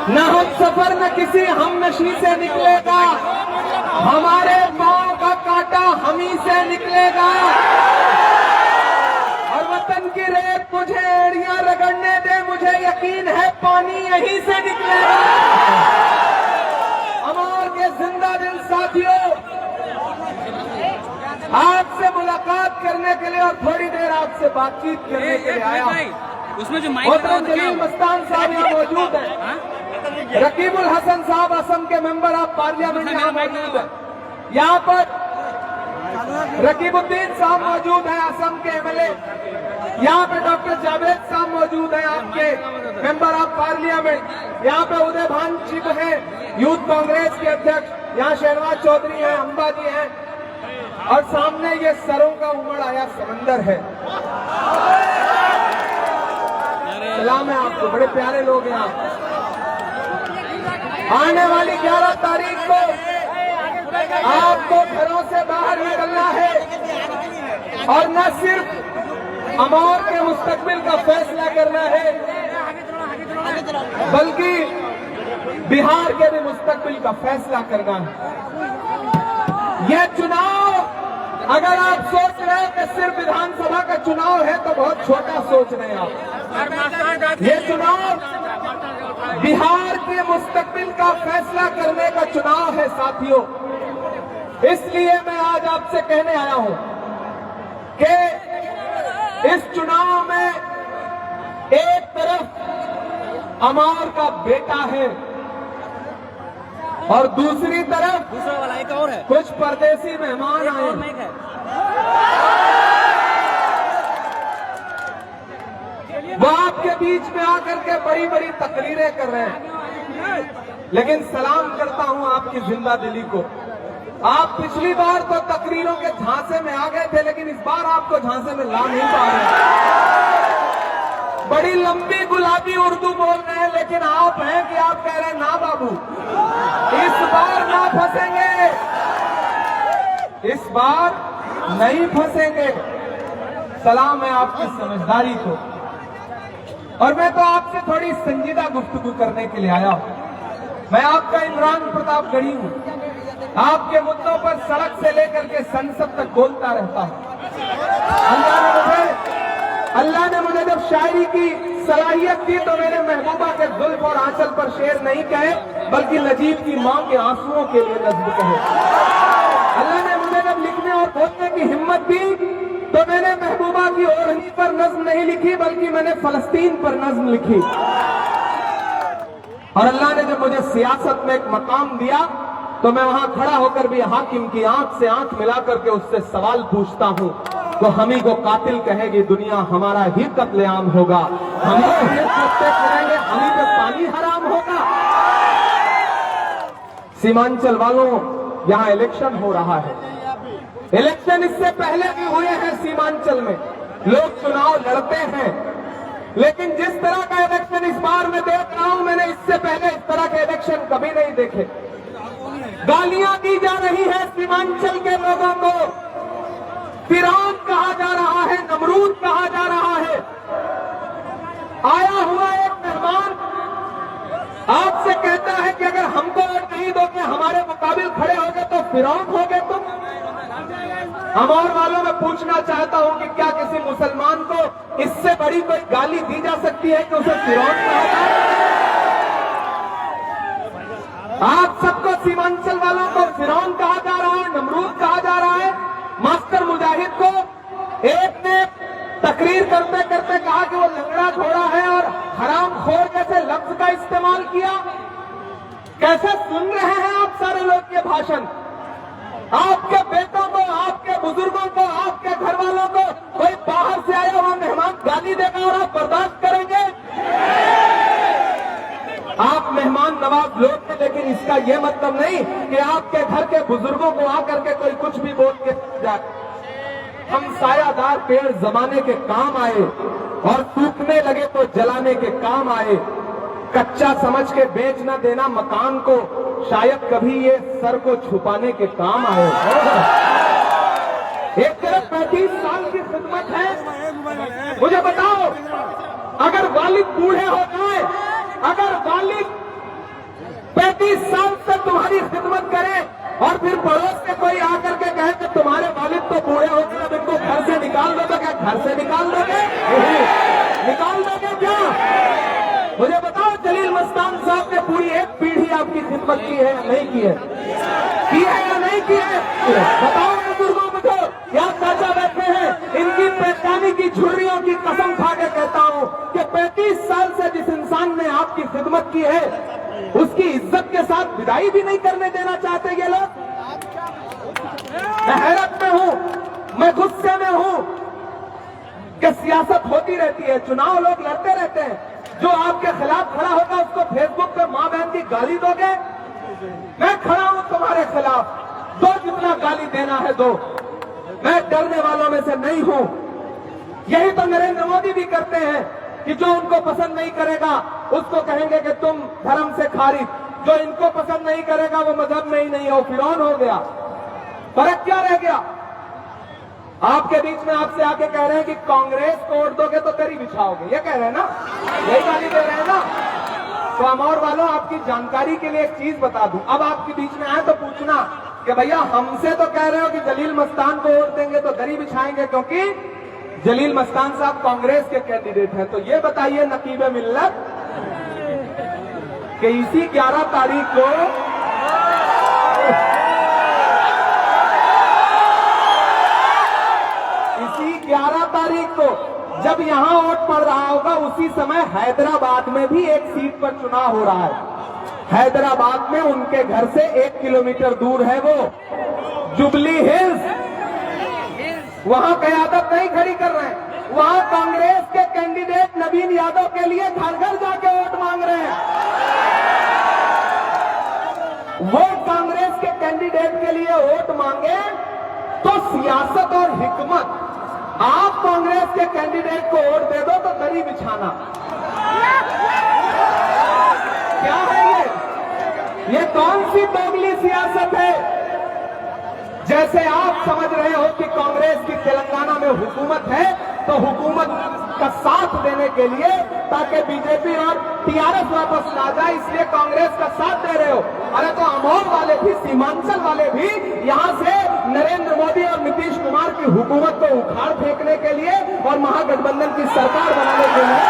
न हम सफर न किसी हम नशी से निकलेगा, हमारे पांव का कांटा हम ही से निकलेगा। और वतन की रेत मुझे एड़ियां रगड़ने दे, मुझे यकीन है पानी यहीं से निकलेगा। अमर के जिंदा दिल साथियों, आपसे मुलाकात करने के लिए और थोड़ी देर आपसे बातचीत करने के लिए आया। उसमें जो मोहतरम जलील मस्तान साहब यहाँ मौजूद हैं, रकीबुल हसन साहब असम के मेंबर ऑफ पार्लियामेंट यहाँ मौजूद है, यहाँ पर रकीबुद्दीन साहब मौजूद हैं असम के एमएलए, यहाँ पे डॉक्टर जावेद साहब मौजूद हैं आपके मेंबर ऑफ पार्लियामेंट, यहाँ पे उदय भान जी हैं यूथ कांग्रेस के अध्यक्ष, यहाँ शहनवाज चौधरी हैं, अंबा जी हैं, और सामने ये सरों का उमड़ आया समंदर है। सलाम है आपको, बड़े प्यारे लोग हैं आप। आने वाली 11 तारीख को आपको घरों से बाहर निकलना है और न सिर्फ अमौर के मुस्तकबिल का फैसला करना है, बल्कि बिहार के भी मुस्तकबिल का फैसला करना है। यह चुनाव, अगर आप सोच रहे हैं कि सिर्फ विधानसभा का चुनाव है तो बहुत छोटा सोच रहे हैं आप। ये चुनाव बिहार के मुस्तकबिल का फैसला करने का चुनाव है साथियों। इसलिए मैं आज आपसे कहने आया हूं कि इस चुनाव में एक तरफ अमौर का बेटा है और दूसरी तरफ दूसरा वाला एक और है, कुछ परदेसी मेहमान आए। वो आपके बीच में आकर के बड़ी बड़ी तकरीरें कर रहे हैं, लेकिन सलाम करता हूं आपकी जिंदा दिली को। आप पिछली बार तो तकरीरों के झांसे में आ गए थे, लेकिन इस बार आपको झांसे में ला नहीं पा रहे। बड़ी लंबी गुलाबी उर्दू बोल रहे हैं, लेकिन आप हैं कि आप कह रहे हैं ना बाबू, इस बार ना फंसेंगे, इस बार नहीं फंसेंगे। सलाम है आपकी समझदारी को। और मैं तो आपसे थोड़ी संजीदा गुफ्तगू करने के लिए आया हूं। मैं आपका इमरान प्रतापगढ़ी हूं, आपके मुद्दों पर सड़क से लेकर के संसद तक बोलता रहता हूं। अल्लाह ने मुझे जब शायरी की सलाहियत दी तो मेरे महबूबा के जुल्फ और आंचल पर शेर नहीं कहे, बल्कि नजीब की मां के आंसुओं के लिए नज्म कहे। अल्लाह ने मुझे जब लिखने और बोलने की हिम्मत दी तो मैंने महबूबा की ओढ़नी पर नज्म नहीं लिखी, बल्कि मैंने फलस्तीन पर नज्म लिखी। और अल्लाह ने जब मुझे सियासत में एक मकाम दिया तो मैं वहां खड़ा होकर भी हाकिम की आंख से आंख मिला करके उससे सवाल पूछता हूं, तो हम ही को कातिल कहेगी दुनिया, हमारा ही कत्लेआम होगा, हम ही करेंगे, हम ही पे पानी हराम होगा। सीमांचल वालों, यहां इलेक्शन हो रहा है। इलेक्शन इससे पहले भी हुए हैं सीमांचल में, लोग चुनाव लड़ते हैं, लेकिन जिस तरह का इलेक्शन इस बार मैं देख रहा हूं, मैंने इससे पहले इस तरह के इलेक्शन कभी नहीं देखे। गालियां दी जा रही है सीमांचल के लोगों को, फिरौन कहा जा रहा है, नमरूद कहा जा रहा है। आया हुआ एक मेहमान आपसे कहता है कि अगर हमको वोट नहीं दोगे, हमारे मुकाबिल खड़े होगे तो फिरौन होगे तुम। अमौर वालों में पूछना चाहता हूं कि क्या किसी मुसलमान को इससे बड़ी कोई गाली दी जा सकती है कि उसे फिरौन कहा जाए? आप सबको सीमांचल वालों को फिरौन कहा जा रहा है, नमरूद कहा जा रहा है। मास्टर मुजाहिद को एक ने तकरीर करते करते कहा कि वो लंगड़ा घोड़ा है और हराम खोर जैसे लफ्ज का इस्तेमाल किया। कैसे सुन रहे हैं आप सारे लोग ये भाषण? आपके बेटों को, आपके बुजुर्गों को, आपके घर वालों को कोई बाहर से आया हुआ मेहमान गाली देगा और आप बर्दाश्त करेंगे? आप मेहमान नवाज लोग थे, लेकिन इसका यह मतलब नहीं कि आपके घर के बुजुर्गों को आकर के कोई कुछ भी बोल के जाए। हम सायादार पेड़ जमाने के काम आए और सूखने लगे तो जलाने के काम आए। कच्चा समझ के बेच न देना मकान को, शायद कभी ये सर को छुपाने के काम आए। एक तरफ 35 साल की खिदमत है। मुझे बताओ, अगर वालिद बूढ़े हो जाए, अगर वालिद फिर पड़ोस के कोई आकर के कहे कि तुम्हारे वालिद तो बूढ़े हो गए, अब इनको घर से निकाल दो, तो क्या घर से निकाल दोगे? निकाल दोगे क्या? मुझे बताओ, जलील मस्तान साहब ने पूरी एक पीढ़ी आपकी खिदमत की है या नहीं की है? की है या नहीं की है? बताओ बुजुर्गों को, या चाचा बैठे हैं, इनकी पेशानी की झुर्रियों की कसम खा के कहता हूं कि 35 साल से जिस इंसान ने आपकी खिदमत की है, उसकी इज्जत के साथ विदाई भी नहीं करने देना चाहते ये लोग। मैं हैरत में हूं, मैं गुस्से में हूं कि सियासत होती रहती है, चुनाव लोग लड़ते रहते हैं, जो आपके खिलाफ खड़ा होगा उसको फेसबुक पे मां बहन की गाली दोगे? मैं खड़ा हूं तुम्हारे खिलाफ, दो जितना गाली देना है दो, मैं डरने वालों में से नहीं हूं। यही तो नरेंद्र मोदी भी करते हैं कि जो उनको पसंद नहीं करेगा उसको कहेंगे कि तुम धर्म से खारिज, जो इनको पसंद नहीं करेगा वो मजहब में ही नहीं हो, फिरौन हो गया। फर्क क्या रह गया? आपके बीच में आपसे आके कह रहे हैं कि कांग्रेस को वोट दोगे तो दरी बिछाओगे, ये कह रहे हैं ना, यही गाली दे रहे हैं ना। तो अमौर वालों, आपकी जानकारी के लिए एक चीज बता दूं, अब आपके बीच में आए तो पूछना कि भैया हमसे तो कह रहे हो कि जलील मस्तान को वोट देंगे तो दरी बिछाएंगे, क्योंकि जलील मस्तान साहब कांग्रेस के कैंडिडेट हैं। तो ये बताइए नकीबे मिल्लत कि इसी 11 तारीख को इसी 11 तारीख को जब यहां वोट पड़ रहा होगा, उसी समय हैदराबाद में भी एक सीट पर चुनाव हो रहा है। हैदराबाद में उनके घर से 1 किलोमीटर दूर है वो जुबली हिल्स, वहां कयादत नहीं खड़ी कर रहे हैं, वहां कांग्रेस के कैंडिडेट नवीन यादव के लिए घर घर जाके वोट मांग रहे हैं। वो कांग्रेस के कैंडिडेट के लिए वोट मांगे तो सियासत और हिकमत, आप कांग्रेस के कैंडिडेट को वोट दे दो तो दरी बिछाना, क्या है ये कौन सी दोगली सियासत है? जैसे आप समझ रहे हो कि कांग्रेस की तेलंगाना में हुकूमत है, तो हुकूमत का साथ देने के लिए, ताकि बीजेपी और टीआरएस वापस ना जाए, इसलिए कांग्रेस का साथ दे रहे हो। अरे तो अमौर वाले भी, सीमांचल वाले भी यहां से नरेंद्र मोदी और नीतीश कुमार की हुकूमत को उखाड़ फेंकने के लिए और महागठबंधन की सरकार बनाने के लिए,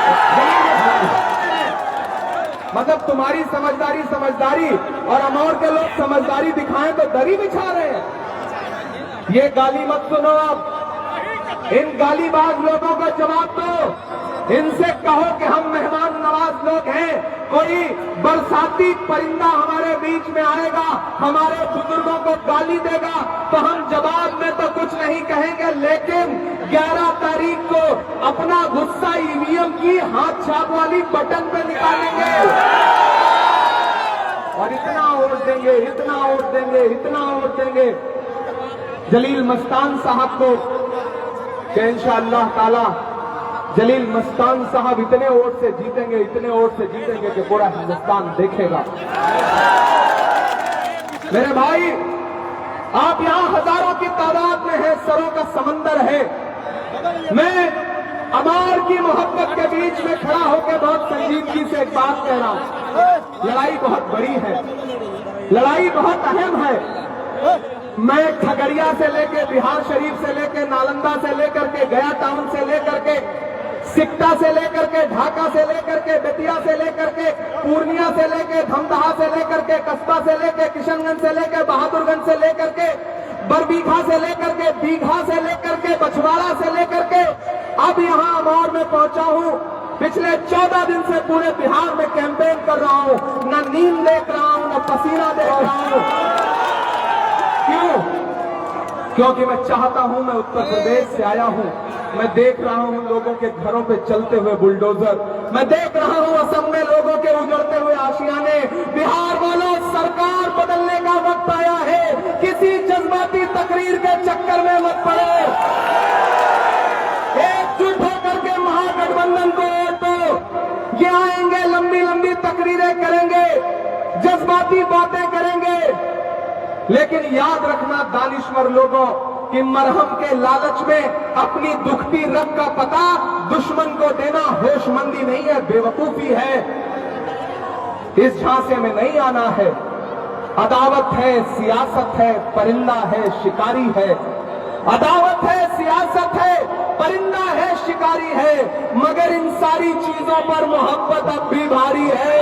मतलब तुम्हारी समझदारी और अमौर के लोग समझदारी दिखाएं तो दरी बिछा रहे हैं। ये गाली मत सुनो, अब इन गालीबाज लोगों को जवाब दो, इनसे कहो कि हम मेहमान नवाज लोग हैं, कोई बरसाती परिंदा हमारे बीच में आएगा, हमारे बुजुर्गों को गाली देगा तो हम जवाब में तो कुछ नहीं कहेंगे, लेकिन 11 तारीख को अपना गुस्सा ईवीएम की हाथ छाप वाली बटन पे निकालेंगे और इतना वोट देंगे, इतना वोट देंगे, इतना वोट देंगे जलील मस्तान साहब को कि इंशाअल्लाह ताला जलील मस्तान साहब इतने वोट से जीतेंगे, इतने वोट से जीतेंगे कि पूरा हिंदुस्तान देखेगा। मेरे भाई, आप यहां हजारों की तादाद में हैं, सरों का समंदर है। मैं अमौर की मोहब्बत के बीच में खड़ा होकर बहुत संजीदगी से एक बात कह रहा हूं। लड़ाई बहुत बड़ी है, लड़ाई बहुत अहम है। मैं खगड़िया से लेके, बिहार शरीफ से लेके, नालंदा से लेकर के, गया टाउन से लेकर के, सिकटा से लेकर के, ढाका से लेकर के, बेतिया से लेकर के, पूर्णिया से लेके, धमदाहा से लेकर के, कस्बा से लेके, किशनगंज से लेकर, बहादुरगंज से लेकर के, बरबीघा से लेकर के, दीघा से लेकर के, बछवाड़ा से लेकर के अब यहां अमौर में पहुंचा हूं। पिछले 14 दिन से पूरे बिहार में कैंपेन कर रहा हूं, न नींद देख रहा हूं, न पसीना देख रहा हूं। क्यों? क्योंकि मैं चाहता हूं, मैं उत्तर प्रदेश से आया हूं, मैं देख रहा हूं लोगों के घरों पे चलते हुए बुलडोजर, मैं देख रहा हूं असम में लोगों के उजड़ते हुए आशियाने। बिहार वालों, सरकार बदलने का वक्त आया है, किसी जज्बाती तकरीर के चक्कर में मत पड़ो, एकजुट होकर के महागठबंधन को वोट दो। ये आएंगे, लंबी लंबी तकरीरें करेंगे, जज्बाती बातें करेंगे, लेकिन याद रखना दानिश्वर लोगों कि मरहम के लालच में अपनी दुखती रग का पता दुश्मन को देना होशमंदी नहीं है, बेवकूफी है। इस झांसे में नहीं आना है। अदावत है, सियासत है, परिंदा है, शिकारी है। अदावत है, सियासत है, परिंदा है, शिकारी है, मगर इन सारी चीजों पर मोहब्बत अब भी भारी है।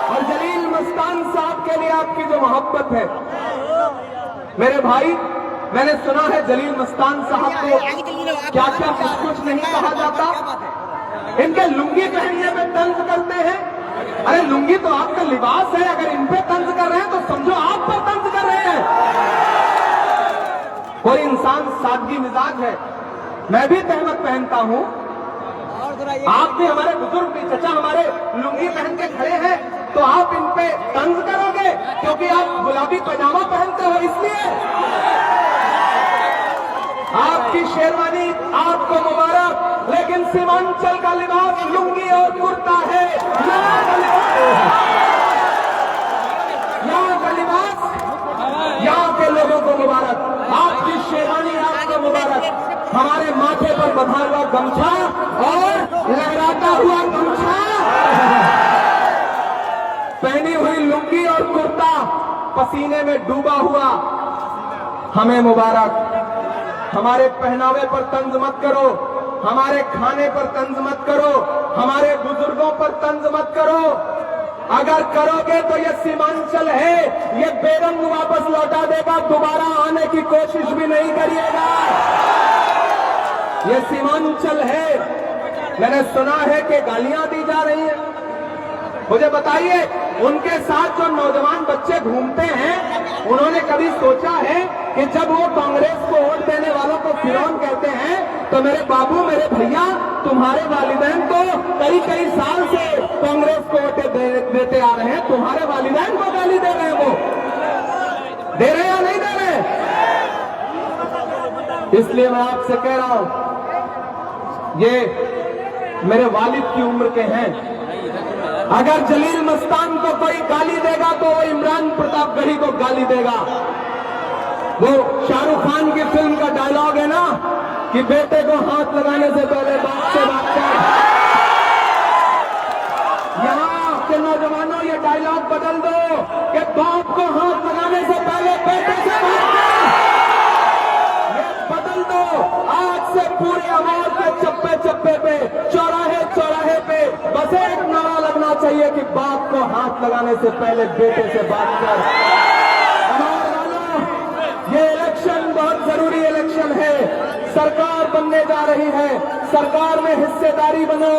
और जलील मस्तान साहब के लिए आपकी जो मोहब्बत है, मेरे भाई, मैंने सुना है जलील मस्तान साहब को क्या क्या कुछ नहीं कहा जाता। इनके लुंगी पहनने में तंज करते हैं। अरे लुंगी तो आपका लिबास है, अगर इन पे तंज कर रहे हैं तो समझो आप पर तंज कर रहे हैं। कोई इंसान सादगी मिजाज है, मैं भी तहमत पहनता हूं, आप भी, हमारे बुजुर्ग भी, चचा हमारे लुंगी पहन के खड़े हैं, तो आप इन पे तंज करोगे क्योंकि आप गुलाबी पजामा पहनते हो इसलिए? आपकी शेरवानी आपको मुबारक, लेकिन सीमांचल का लिबास लुंगी और कुर्ता है। यहाँ का लिबास यहाँ के लोगों को मुबारक, आपकी शेरवानी आपको मुबारक, हमारे माथे पर बंधा हुआ गमछा और लहराता हुआ गमछा, पहनी हुई लुंगी और कुर्ता पसीने में डूबा हुआ, हमें मुबारक। हमारे पहनावे पर तंज मत करो, हमारे खाने पर तंज मत करो, हमारे बुजुर्गों पर तंज मत करो। अगर करोगे तो ये सीमांचल है, ये बेरंग वापस लौटा देगा, दोबारा आने की कोशिश भी नहीं करिएगा। ये सीमांचल है। मैंने सुना है कि गालियां दी जा रही हैं। मुझे बताइए, उनके साथ जो नौजवान बच्चे घूमते हैं, उन्होंने कभी सोचा है कि जब वो कांग्रेस को वोट देने वालों को फिरौन कहते हैं, तो मेरे बाबू, मेरे भैया, तुम्हारे वालिदैन तो कई कई साल से कांग्रेस को वोटें देते आ रहे हैं, तुम्हारे वालिदैन को गाली दे रहे हैं, वो दे रहे या नहीं दे रहे? इसलिए मैं आपसे कह रहा हूं, ये मेरे वालिद की उम्र के हैं। अगर जलील मस्तान को कोई गाली देगा तो वो इमरान प्रतापगढ़ी को गाली देगा। वो शाहरुख खान की फिल्म का डायलॉग है ना कि बेटे को हाथ लगाने से पहले बाप से बात कर। यहां के नौजवानों, ये डायलॉग बदल दो कि बाप को हाथ लगाने से पहले बेटे से बात कर। ये बदल दो। आज से पूरी आवाज के चप्पे चप्पे पे, चौराहे चौराहे पे बस एक नारा लगना चाहिए कि बाप को हाथ लगाने से पहले बेटे से बात कर। ये इलेक्शन बहुत जरूरी इलेक्शन है। सरकार बनने जा रही है, सरकार में हिस्सेदारी बनो।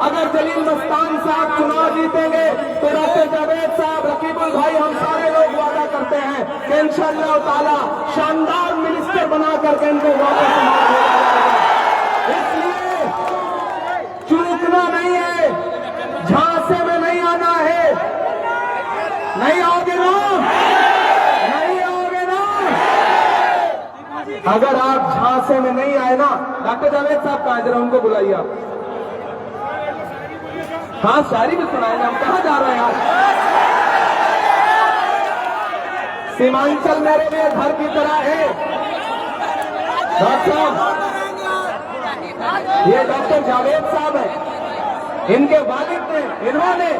अगर जलील मस्तान साहब चुनाव जीतेंगे तो डॉक्टर जावेद साहब, रकीबुल भाई, हम सारे लोग वादा करते हैं कि इंशाअल्लाह ताला शानदार मिनिस्टर बना करके इनको वापस संभाल देगा। इसलिए चूकना नहीं है, झांसे में नहीं आना है। नहीं आओगे ना, नहीं आओगे ना। अगर आप झांसे में नहीं आए ना, डॉक्टर जावेद साहब कहां, जरा उनको बुलाइए आप। हाँ, शायरी भी सुनाएंगे। हम कहाँ जा रहे हैं आज? सीमांचल मेरे लिए घर की तरह है। डॉक्टर साहब, ये डॉक्टर जावेद साहब हैं, इनके वालिद ने, इन्होंने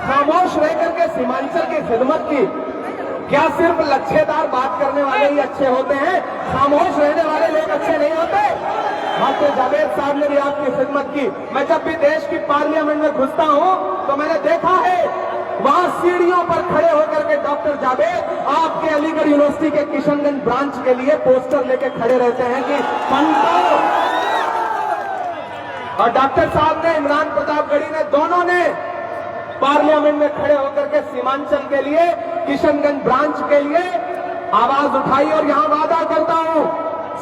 खामोश रह करके सीमांचल की खिदमत की। क्या सिर्फ लच्छेदार बात करने वाले ही अच्छे होते हैं? खामोश रहने वाले लोग अच्छे नहीं होते? डॉक्टर जावेद साहब ने भी आपकी खिदमत की। मैं जब भी देश की पार्लियामेंट में घुसता हूं तो मैंने देखा है वहां सीढ़ियों पर खड़े होकर के डॉक्टर जावेद आपके अलीगढ़ यूनिवर्सिटी के किशनगंज ब्रांच के लिए पोस्टर लेके खड़े रहते हैं कि पंतो। और डॉक्टर साहब ने, इमरान प्रतापगढ़ी ने, दोनों ने पार्लियामेंट में खड़े होकर के सीमांचल के लिए, किशनगंज ब्रांच के लिए आवाज उठाई। और यहां वादा करता हूं,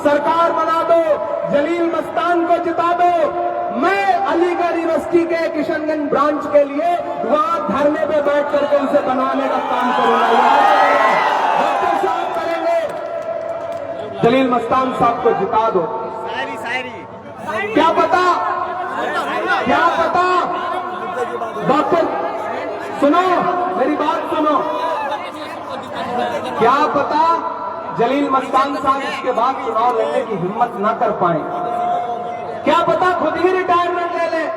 सरकार बना दो, जलील मस्तान को जिता दो, मैं अलीगढ़ यूनिवर्सिटी के किशनगंज ब्रांच के लिए वहां धरने पे बैठ करके उसे बनवाने का काम करूंगा। डॉक्टर साहब करेंगे, जलील मस्तान साहब को जिता दो। क्या पता, क्या पता, डॉक्टर सुनो, मेरी बात सुनो, क्या पता जलील मस्तान साहब इसके बाद चुनाव लड़ने की हिम्मत न कर पाए। क्या पता खुद ही रिटायरमेंट ले लें।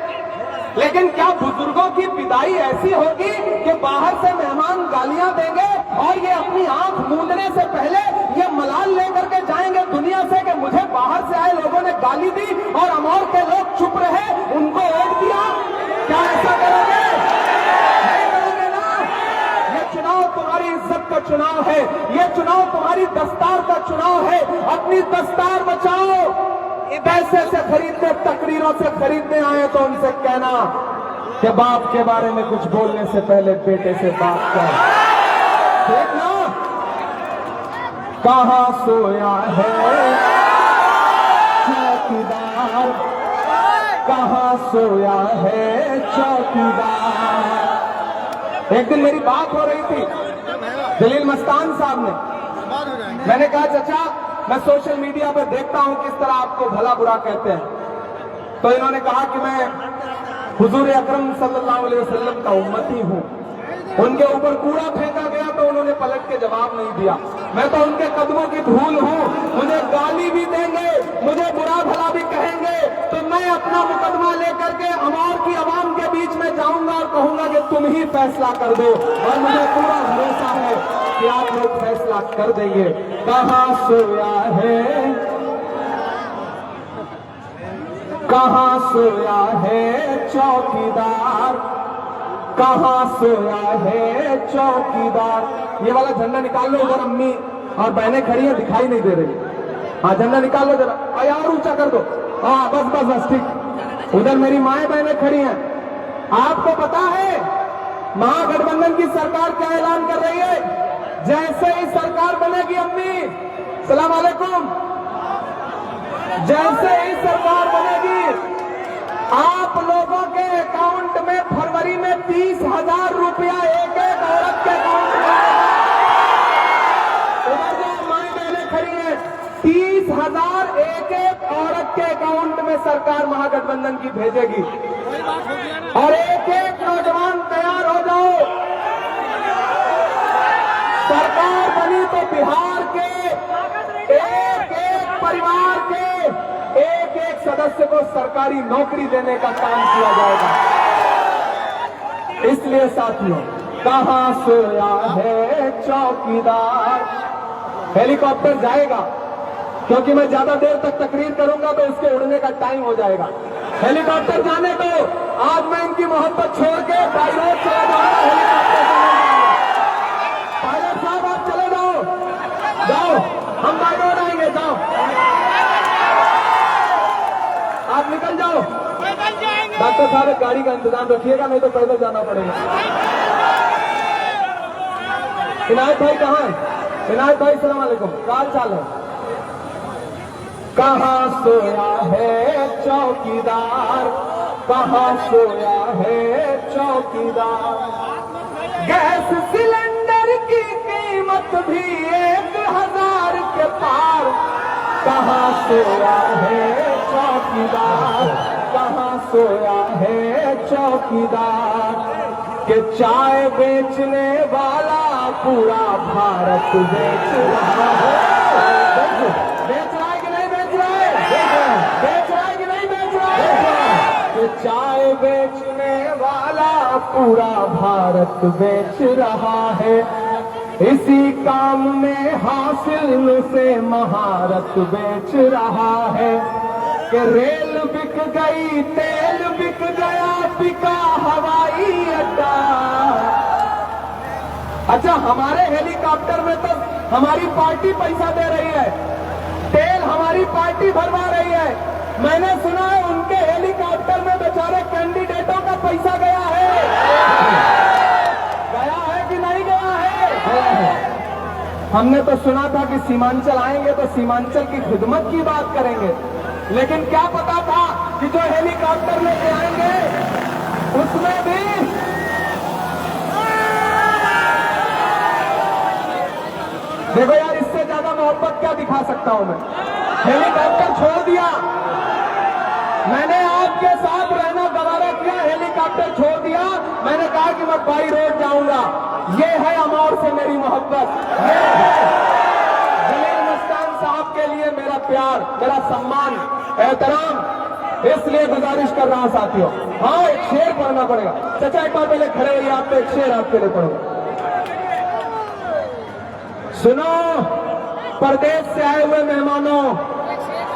लेकिन क्या बुजुर्गों की विदाई ऐसी होगी कि बाहर से मेहमान गालियां देंगे और ये अपनी आंख मूंदने से पहले ये मलाल लेकर के जाएंगे दुनिया से कि मुझे बाहर से आए लोगों ने गाली दी और अमौर के लोग चुप रहे, उनको वोट दिया। क्या ऐसा करोगे? नहीं करोगे ना। ये चुनाव तुम्हारी इज्जत का चुनाव है, ये चुनाव तुम्हारी दस्तार का चुनाव है। अपनी दस्तार बचाओ। पैसे से खरीदने, तकरीरों से खरीदने आए तो उनसे कहना कि बाप के बारे में कुछ बोलने से पहले बेटे से बात कर। देखना कहां सोया है चौकीदार, कहां सोया है चौकीदार। एक दिन मेरी बात हो रही थी जलील मस्तान साहब ने, मैंने कहा चाचा मैं सोशल मीडिया पर देखता हूं किस तरह आपको भला बुरा कहते हैं। तो इन्होंने कहा कि मैं हुजूर अकरम सल्लल्लाहु अलैहि वसल्लम का उम्मती हूं। उनके ऊपर कूड़ा फेंका गया तो उन्होंने पलट के जवाब नहीं दिया। मैं तो उनके कदमों की धूल हूं। मुझे गाली भी देंगे, मुझे बुरा भला भी कहेंगे तो मैं अपना मुकदमा लेकर के अमौर की आवाम के बीच में जाऊंगा और कहूंगा कि तुम ही फैसला कर दो। और मुझे पूरा भरोसा है कि आप लोग फैसला कर देंगे। कहां सोया है, कहां सोया है चौकीदार, कहां सोया है चौकीदार। ये वाला झंडा निकाल लो, उधर अम्मी और बहनें खड़ी हैं दिखाई नहीं दे रही। हाँ झंडा निकाल लो जरा, और ऊंचा कर दो। हाँ बस बस बस ठीक। उधर मेरी माएं बहनें खड़ी हैं। आपको पता है महागठबंधन की सरकार क्या ऐलान कर रही है? जैसे ही सरकार बनेगी अम्मी सलाम वालेकुम, जैसे ही सरकार बनेगी आप लोगों के अकाउंट में फरवरी में 30,000 रुपया एक एक औरत के अकाउंट में उधर जो माई बहनें खड़ी हैं 30,000 एक एक औरत के अकाउंट में सरकार महागठबंधन की भेजेगी। और एक एक नौजवान तैयार हो जाओ, सरकार बनी तो बिहार के एक एक परिवार के एक एक सदस्य को सरकारी नौकरी देने का काम किया जाएगा। इसलिए साथियों कहां सोया है चौकीदार। हेलीकॉप्टर जाएगा क्योंकि मैं ज्यादा देर तक तकरीर करूंगा तो उसके उड़ने का टाइम हो जाएगा। हेलीकॉप्टर जाने दो, आज मैं इनकी मोहब्बत छोड़ के बाई रोड चला जाऊंगा। हेलीकॉप्टर पायलट साहब आप चले जाओ, जाओ हम बाई रोड आएंगे, जाओ आप निकल जाओ। डॉक्टर साहब एक गाड़ी का इंतजाम रखिएगा, नहीं तो पैदल जाना पड़ेगा। इनायत भाई कहाँ है? इनायत भाई सलाम वालेकुम, क्या हाल चाल है? कहां सोया है चौकीदार, कहां सोया है चौकीदार। गैस सिलेंडर की कीमत भी 1,000 के पार। कहां सोया है चौकीदार, कहां सोया है चौकीदार। कि चाय बेचने वाला पूरा भारत बेच रहा है। बेच रहा है कि नहीं बेच रहा है? बेच रहा है कि नहीं बेच रहा है? कि चाय बेचने वाला पूरा भारत बेच रहा है। इसी काम में हासिल से महारत बेच रहा है। कि रेल बिक गई, तेल बिक गया, बिका हवाई अड्डा। अच्छा हमारे हेलीकॉप्टर में तो हमारी पार्टी पैसा दे रही है, तेल हमारी पार्टी भरवा रही है। मैंने सुना है उनके हेलीकॉप्टर में बेचारे कैंडिडेटों का पैसा गया है। गया है कि नहीं गया है? हमने तो सुना था कि सीमांचल आएंगे तो सीमांचल की खिदमत की बात करेंगे, लेकिन क्या पता था कि जो हेलीकॉप्टर लेके आएंगे उसमें भी देखो यार, इससे ज्यादा मोहब्बत क्या दिखा सकता हूं मैं। हेलीकॉप्टर छोड़ दिया, मैंने आपके साथ रहना गवारा किया, हेलीकॉप्टर छोड़ दिया। मैंने कहा कि मैं बाई रोड जाऊंगा। ये है अमौर से मेरी मोहब्बत, ये है जलील मस्तान साहब के लिए मेरा प्यार, मेरा सम्मान, एहतराम। इसलिए गुजारिश कर रहा हूं साथियों। हाँ एक शेर पढ़ना पड़ेगा। चाचा एक बार पहले खड़े होइए, आप तो एक शेर आपके लिए पढ़ूंगा। सुनो परदेश से आए हुए मेहमानों,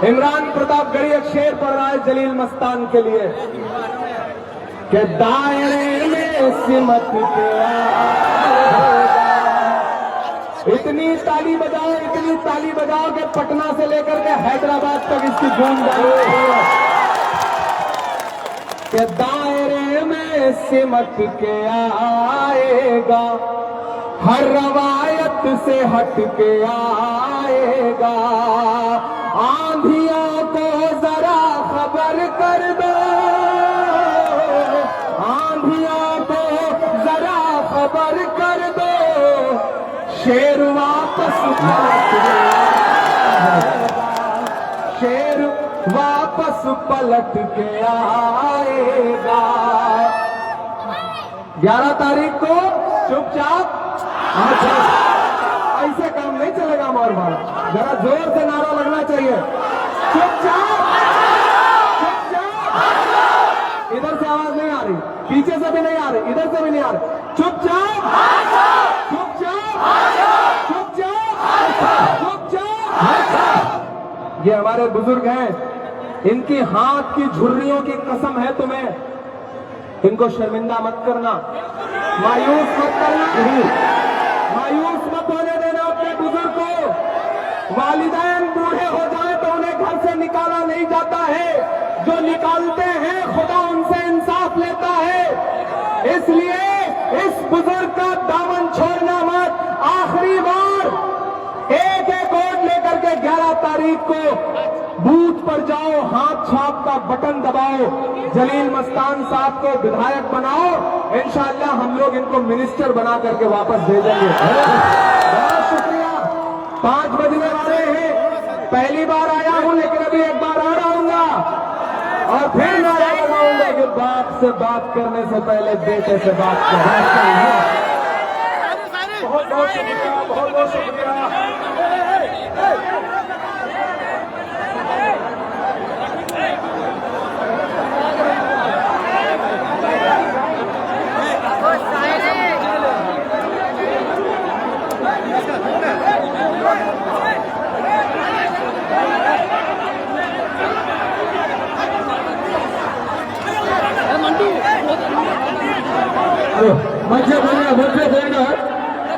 इमरान प्रतापगढ़ी एक शेर पढ़ रहा है जलील मस्तान के लिए कि दायरे में सिमट के इतनी ताली बजाओ कि पटना से लेकर के हैदराबाद तक इसकी गूंज आए कि दायरे में सिमट के आएगा, हर रवायत से हट के आएगा, आंधियों को जरा खबर कर दो, आंधियों को जरा खबर कर दो, शेर वापस पलट आएगा, शेर वापस पलट के आएगा। 11 तारीख को चुपचाप ऐसे काम नहीं चलेगा हमारे बार, जरा जोर से नारा लगना चाहिए, चुपचाप चुपचाप। इधर से आवाज नहीं आ रही, पीछे से भी नहीं आ रही, इधर से भी नहीं आ रही, चुपचाप चुपचाप चुपचाप चुपचाप। ये हमारे बुजुर्ग हैं, इनकी हाथ की झुर्रियों की कसम है तुम्हें, इनको शर्मिंदा मत करना, मायूस मत करना, मायूस मत होने देना अपने बुजुर्ग को। वालिदैन बूढ़े हो जाए तो उन्हें घर से निकाला नहीं जाता है, जो निकालते हैं खुदा उनसे इंसाफ लेता है। इसलिए इस बुजुर्ग का दामन छोड़ना मत। आखिरी बार एक वोट लेकर के 11 तारीख को बूथ पर जाओ, हाथ छाप का बटन दबाओ, जलील मस्तान साहब को विधायक बनाओ, इंशाअल्लाह हम लोग इनको मिनिस्टर बना करके वापस भेजेंगे। बहुत शुक्रिया। 5 बजने वाले हैं, पहली बार आया हूं लेकिन अभी एक बार और आऊंगा और फिर नारा लगाऊंगा कि बाप से बात करने से पहले बेटे से बात करें। बहुत बहुत शुक्रिया, बहुत बहुत शुक्रिया।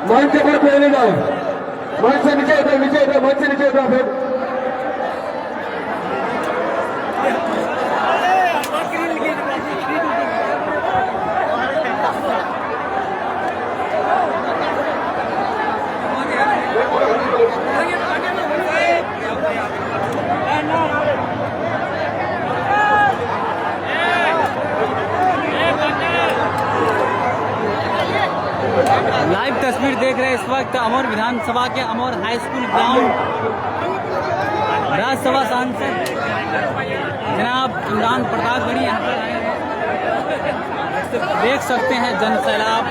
मंच से पहले जाओ, मंच से नीचे इधर, मंच से नीचे इधर फिर लाइव तस्वीर देख रहे हैं इस वक्त अमर विधानसभा के अमर हाई स्कूल ग्राउंड। राज्यसभा सांसद जनाब इमरान प्रतापगढ़ी यहाँ पर आए हैं, देख सकते हैं जन सैलाब।